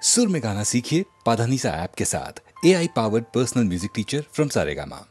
सुर में गाना सीखिए पाधानीसा ऐप के साथ। AI powered personal music teacher from Saregama.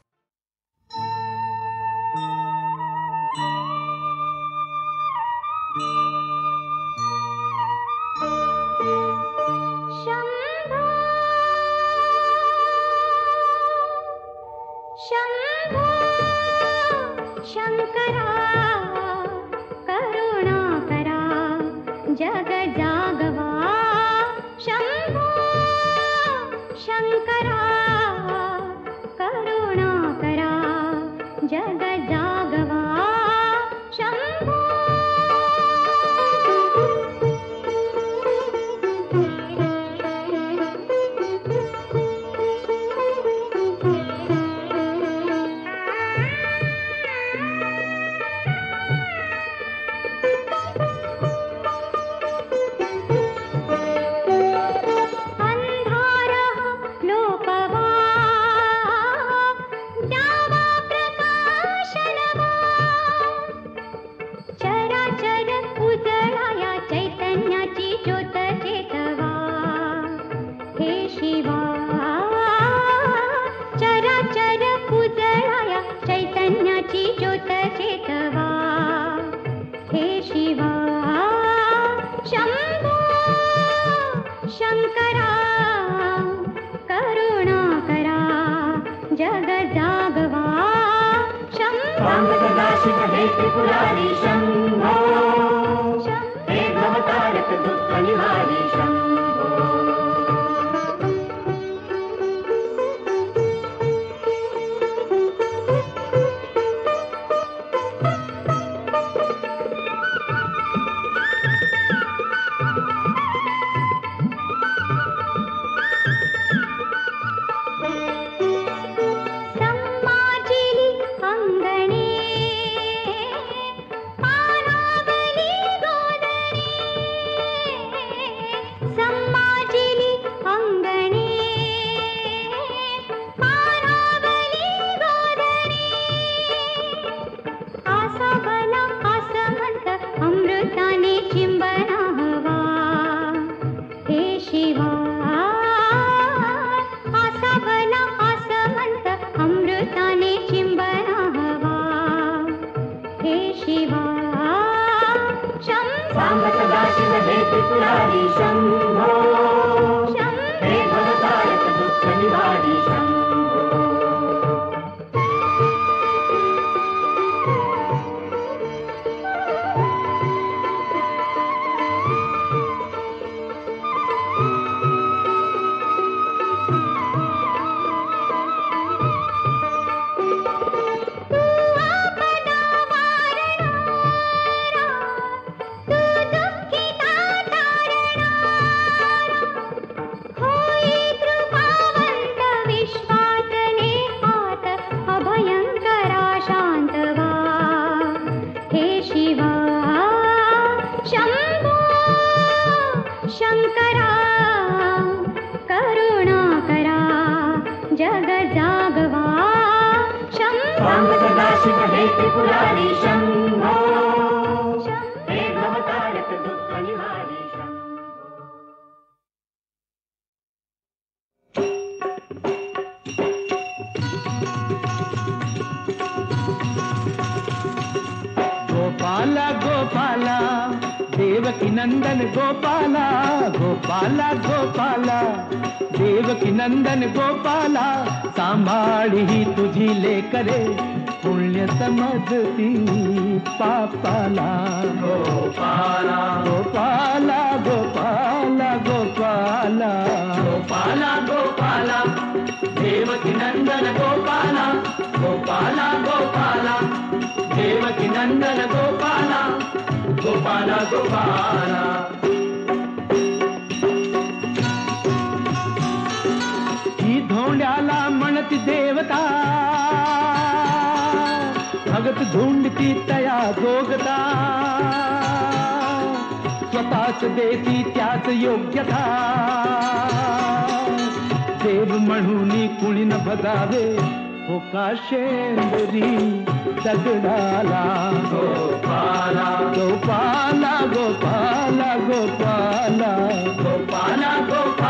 दगडाला गोपाला गोपाला गोपाला गोपाला गोपाला गोपाला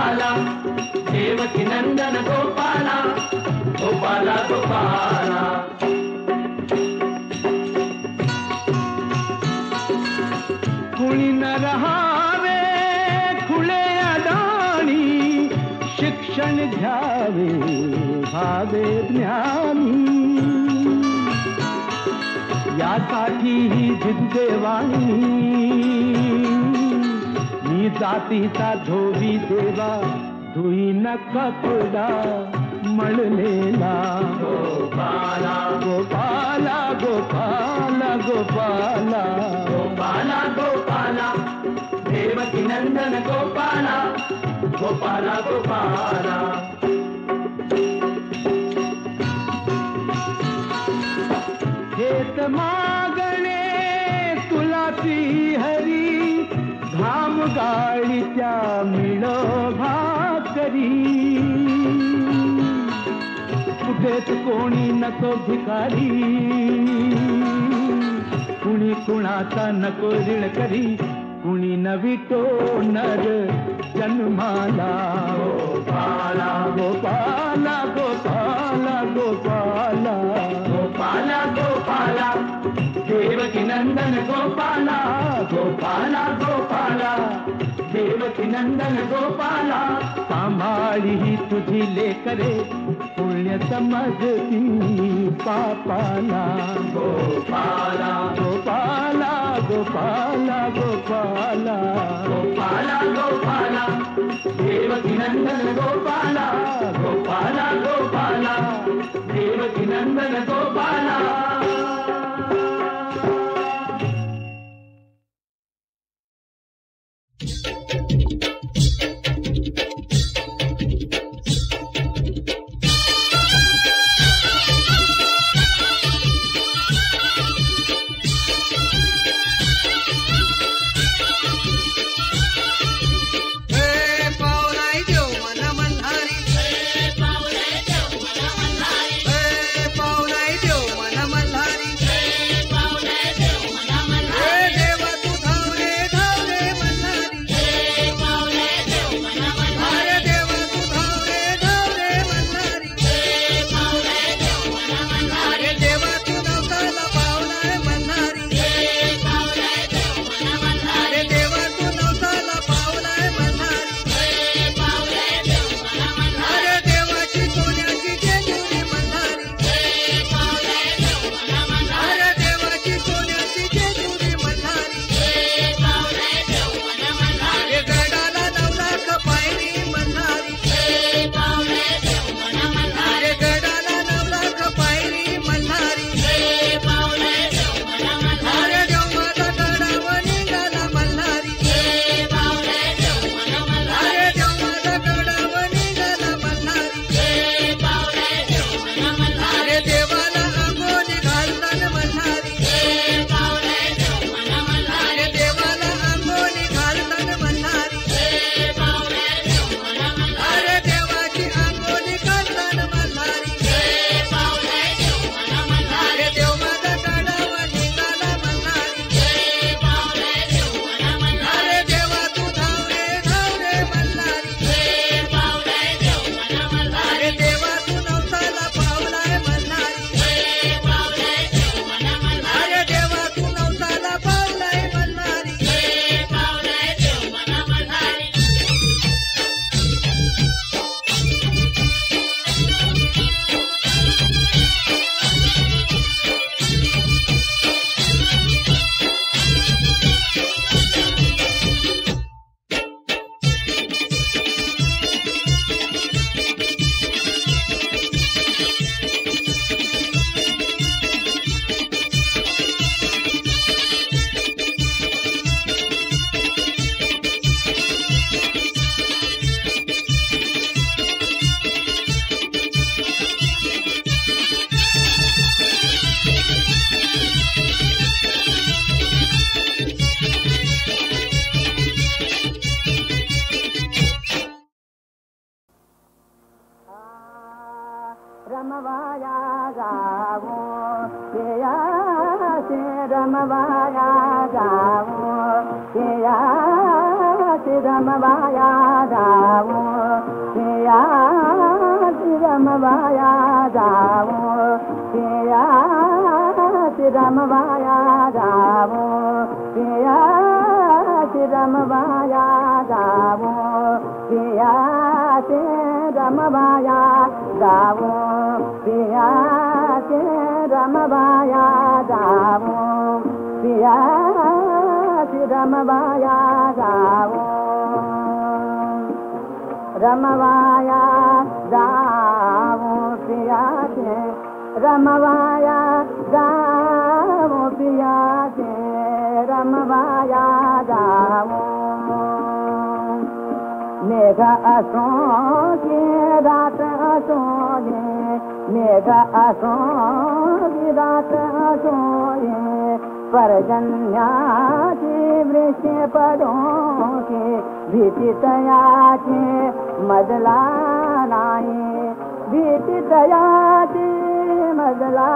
नंदन गोपाला गोपाला गोपाला. कुणी न रहावे खुले अडाणी शिक्षण घ्यावे भावे ज्ञानी. यासाठी ही जिद्देवाणी मी जातीचा धोबी देवा धुई न कपडा मळलेला. गोपाला गोपाला गोपाला गोपाला गोपाला गोपाला देवकी नंदन गोपाला गोपाला गोपाला. हेत मागणे तुला ती हरी घाम गाळीच्या मिळो भाकरी. कुठेच कोणी नको भिकारी कुणी कुणाचा नको ऋण करी. कुणी न विटो नर जन्माला. गोपाला गोपाला गोपाला गोपाला गोपाला गोपाला देवकी नंदन गोपाला गोपाला गोपाला देवकी नंदन गोपाला. सांभाळी ही तुझी लेकरे पुण्य समजती पापाला. गोपाला गोपाला गोपाला गोपाला गोपाला गोपाला देवकी नंदन गोपाला गोपाला गोपाला देवकी नंदन गोपाला. रमवाया गावो केया से रमवाया गावो केया से रमवाया गावो केया रमवाया जाऊं पिया रमवाया जाऊं पिया रमवाया जाऊं पिया रमवाया जाऊं पिया रमवाया जाऊं पिया रमवाया जाऊं रमवाया जाऊं पिया रमवाया जाऊं पिया रमवाया जाऊं मेघ असों की रात असों मेघ असों की रात असों पर्जन्याची वृक्ष पडों के भीतितयाचे मजला नाही भीतितयाचे मजला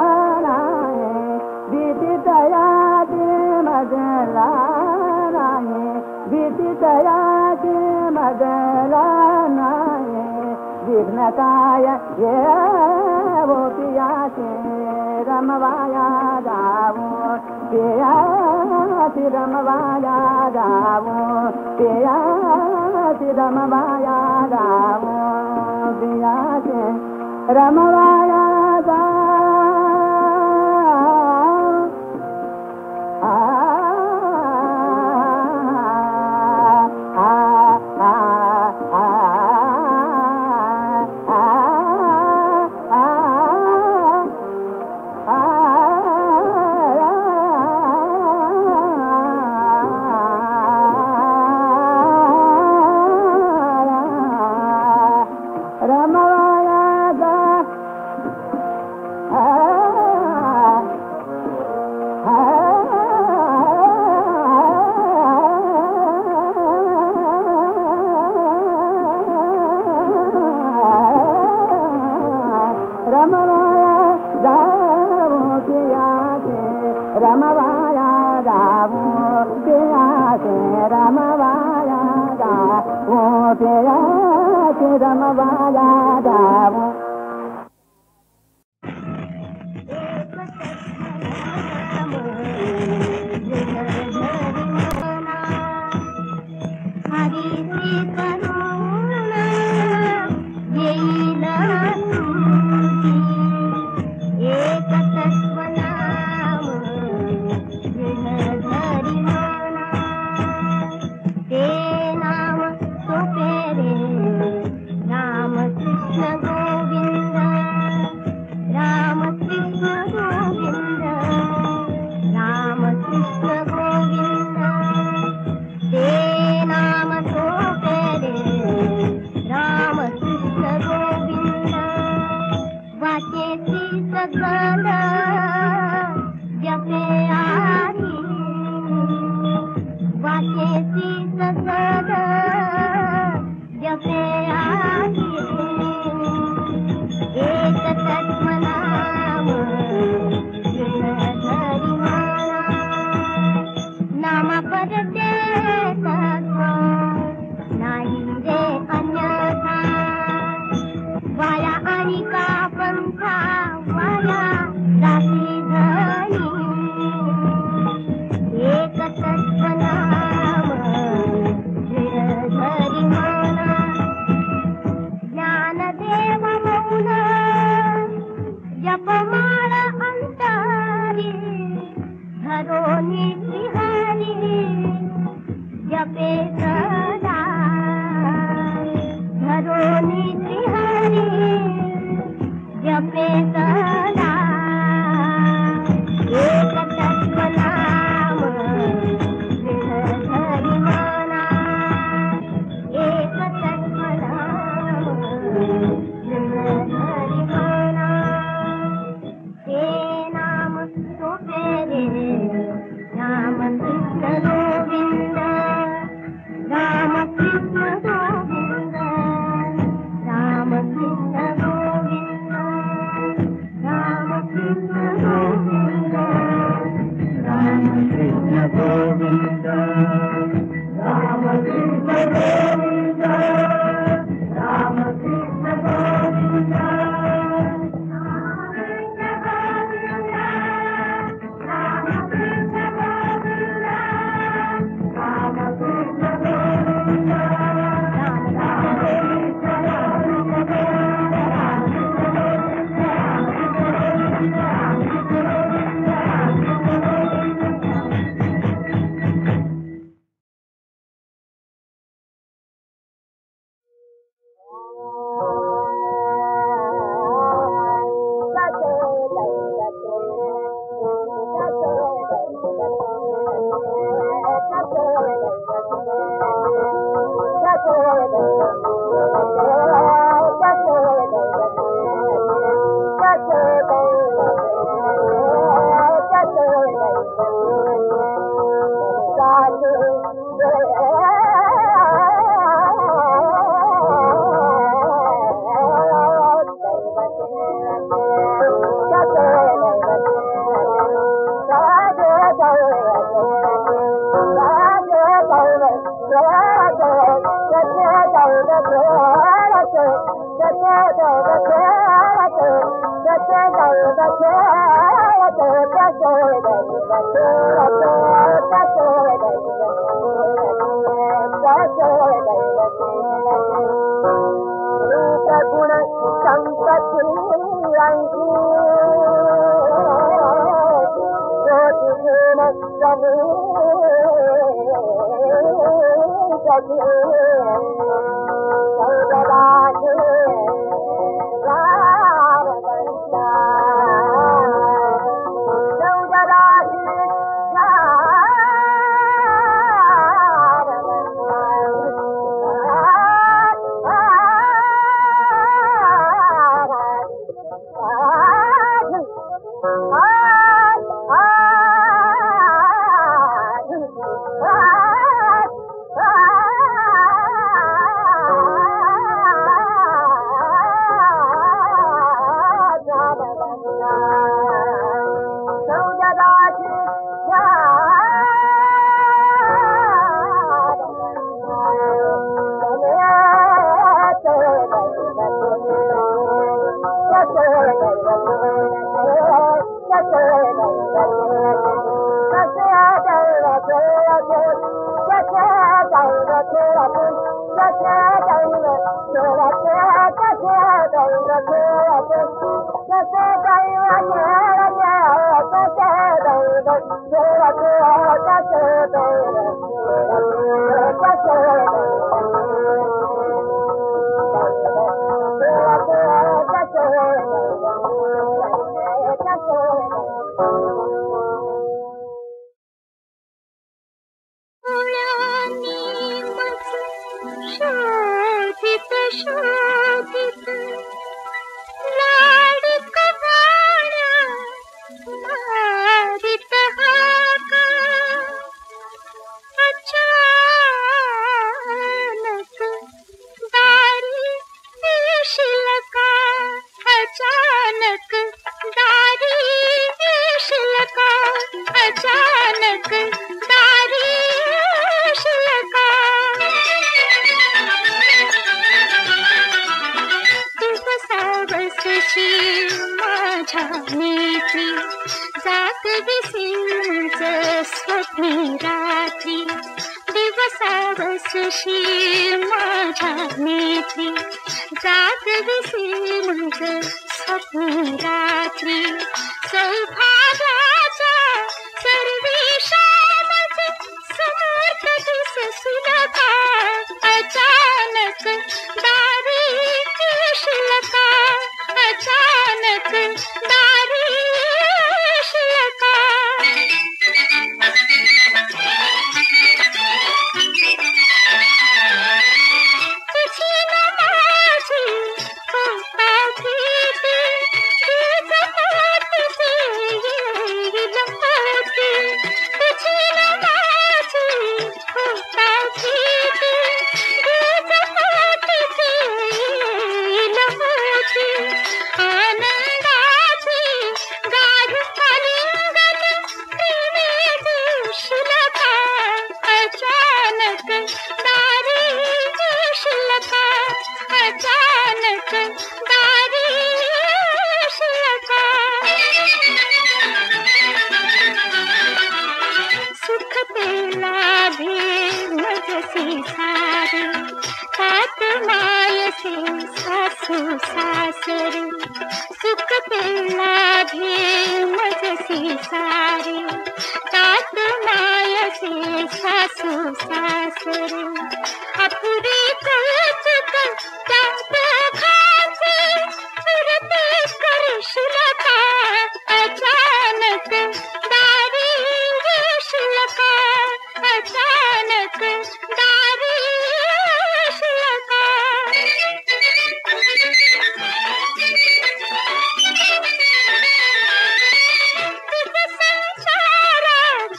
नाही भीतितयाचे मजला नाही भीतितयाचे मजला नाही विघ्न काय ये वो पियाचे रमवाया जाऊं पिया रमवाया जाऊं पिया रमवाया जाऊं पिया रमवाया जाऊं रमवाया जाऊं पिया रमवाया जाऊं पिया रमवाया जाऊं राम कृष्ण गोविंद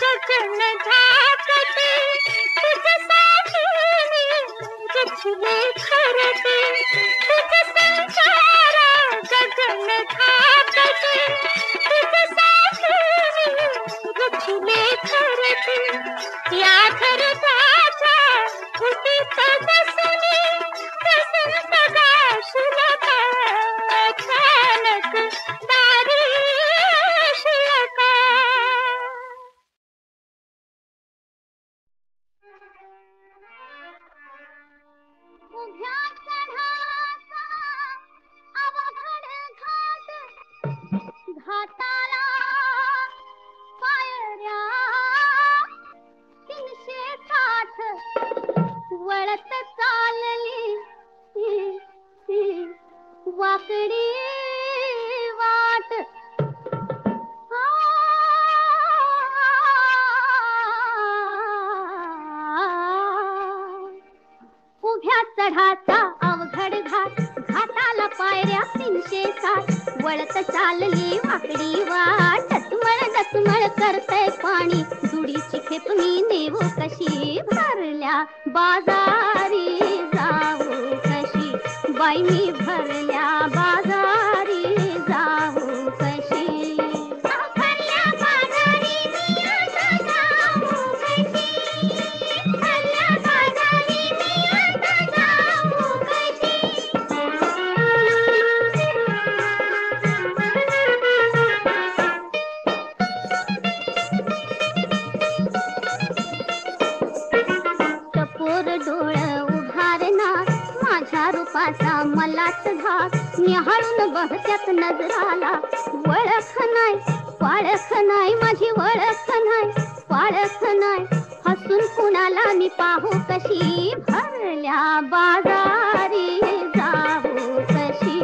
गगन झाकते तुझ साथी वाकडी वाट उभ्या चढाचा अवघड घाट घाटाला पायऱ्या 360 वळत चालली वाकडी वाट डचमळ करतय पाणी दुडीची खेप मी नेऊ कशी भरल्या बाजारी जाऊ कशी बाई मी भरल्या बाजारी जाऊ कशी मलाच धाक निहाळून बहत्यात नजराला वळख नाही पाळख नाही माझी वळख नाही पाळख नाही हसून कुणाला मी पाहू कशी भरल्या बाजारी जाऊ कशी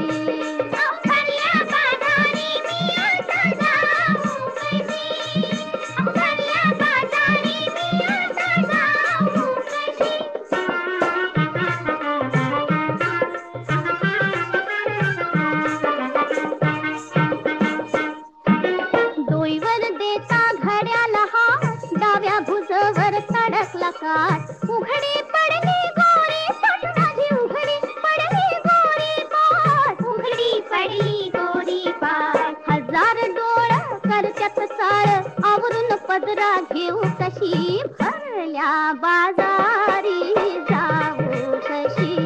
उघडी पडली गोरी पाट माझी उघडी पडली गोरी पाट उघडी पडली गोरी पाट हजार डोळ करत्यात चाळ आवरून पदरा घेऊ कशी भरल्या बाजारी जाऊ कशी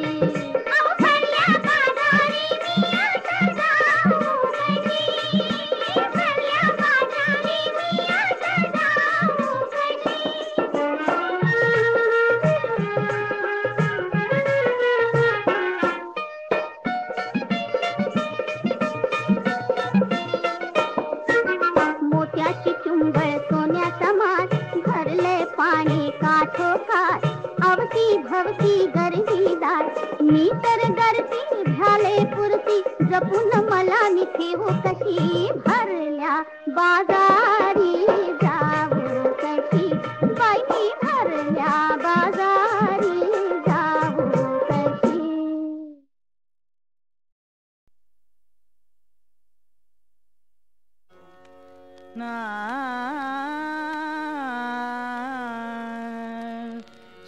भवती गर्दीदार मी तर गर्दी झाले पुरती जपून मला मी ठेवू कशी भरल्या बाजारी जाऊ कशी बाई मी भरल्या बाजारी जाऊ कशी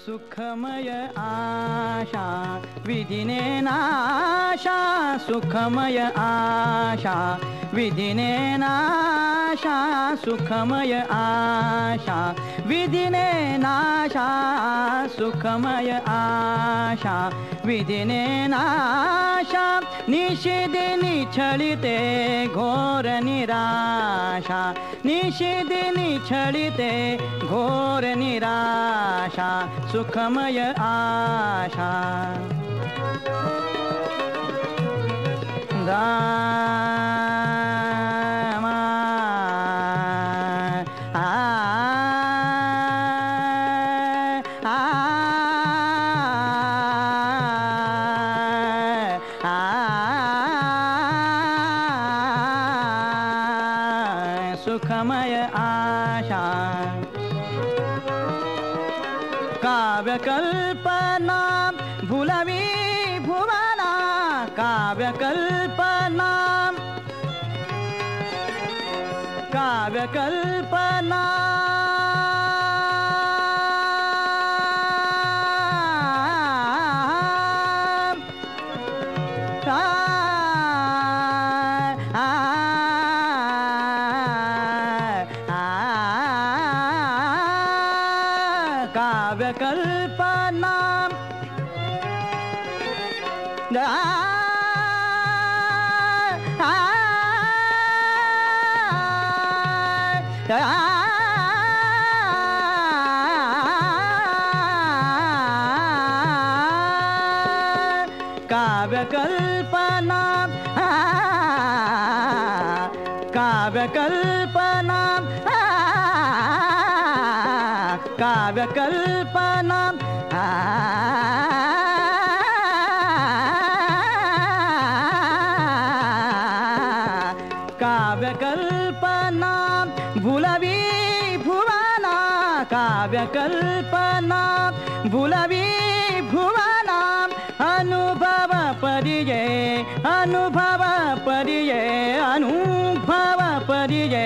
सुखमय आशा विधिने नाशा सुखमय आशा विधिने नाशा सुखमय आशा विधिने नाशा सुखमय आशा विधिने नाशा निषेधिनी छळिते घोर निराशा निषेधिनी छळिते घोर निराशा सुखमय आशा सुखमय आशा काव्यकल्पना भुलवी भुवना काव्यकल्पना काव्यकल्पना काव्यकल्पना काव्यकल्पना काव्यकल्पना काव्यकल्पना काव्यकल्पना भुलवी भुवना काव्यकल्पना भुलवी भुवना अनुभव परिये अनुभव परिये अनुभव परिये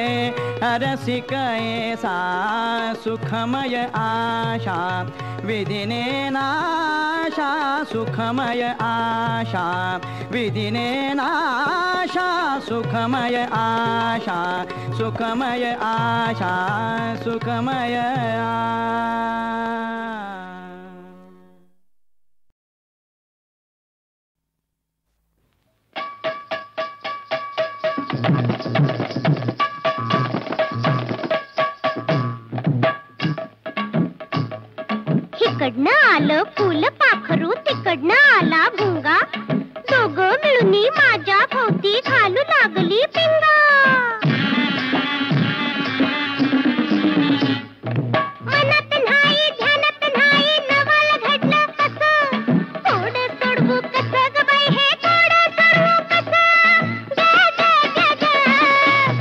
रसिक ऐसा सुखमय आशा विधिने नाशा सुखमय आशा विधिने नाशा सुखमय आशा सुखमय आशा सुखमय इकडनं आलं फुल पाखरू तिकडनं आला भुंगा दोघं मिळून माझ्या भोवती घालू लागली पिंगा मनात नाही ध्यानात नाही नवल घडलं कसं थोडं सोडवू कसं ग बाई हे थोडं सोडवू कसं ग ग ग ग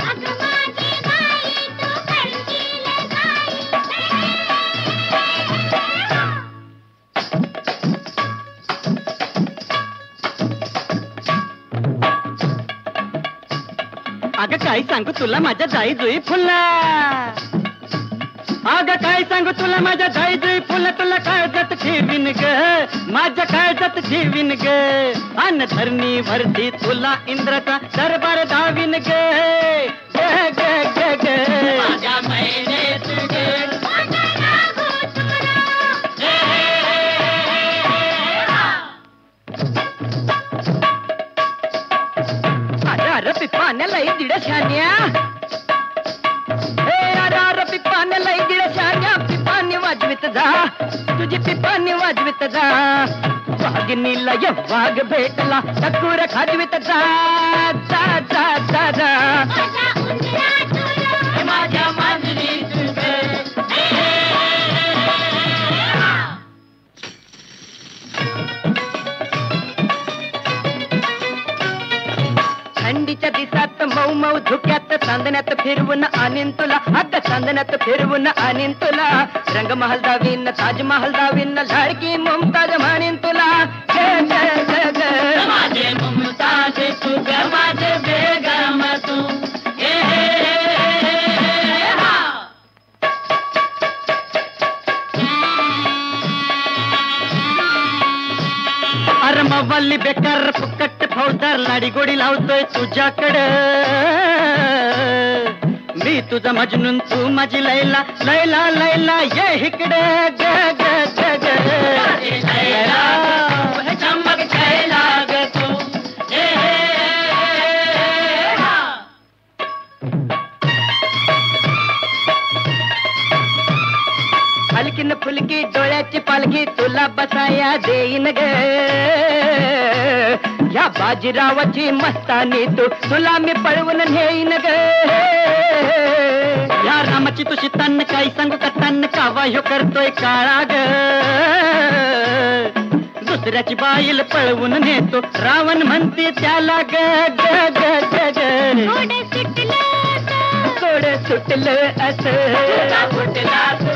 अगं माझी बाई तू करशील काय अगं काय सांगू तुला माझ्या जाई जुई फुला अगं काय सांगू तुला माझ्या जाई जुई फुला तुला काळजात ठेवीन ग माझ्या काळजात ठेवीन ग अन्न धरणी भरती तुला इंद्राचा दरबार धावीन ग ग ग ग ग माझ्या महिनेत ग पिपाण्याला दिड शान्या हे पिपाण्याला दिड शान्या पिपाणी वाजवित जा तुझी पिपाणी वाजवित जा वाघिनीला वाघ भेटला टकूर खाजवित जा जा जा जा जा माझ्या मांजरी थंडीच्या दिसात मऊ मऊ धुक्यात चांदण्यात फिरवून आणीन तुला अगं चांदण्यात फिरवून आणीन तुला रंगमहल दावीन ताजमहल दावीन लाडकी मुमताज म्हणीन तुला माझे मुमताज तू ग माझे बेगम तू मवाली बेकार फुकट फौजदार लाडी गोडी लावतोय तुझ्याकडे मी तुझा मजनून तू माझी लैला लैला लैला ये इकडे ग ग ग ग चमक छैला ग तू हलकीन फुलकी डोळ्याची पालखी तुला बसाया देईन ग या बाजीरावाची मस्तानी तुला मी पळवून नेईन ग या रामाची तुझी तन्न काही सांगू का तन्न कावा ह्यो करतोय काळा ग दुसऱ्याची बाईल पळवून नेतो रावण म्हणते त्याला ग ग ग ग ग थोडं सुटलं असं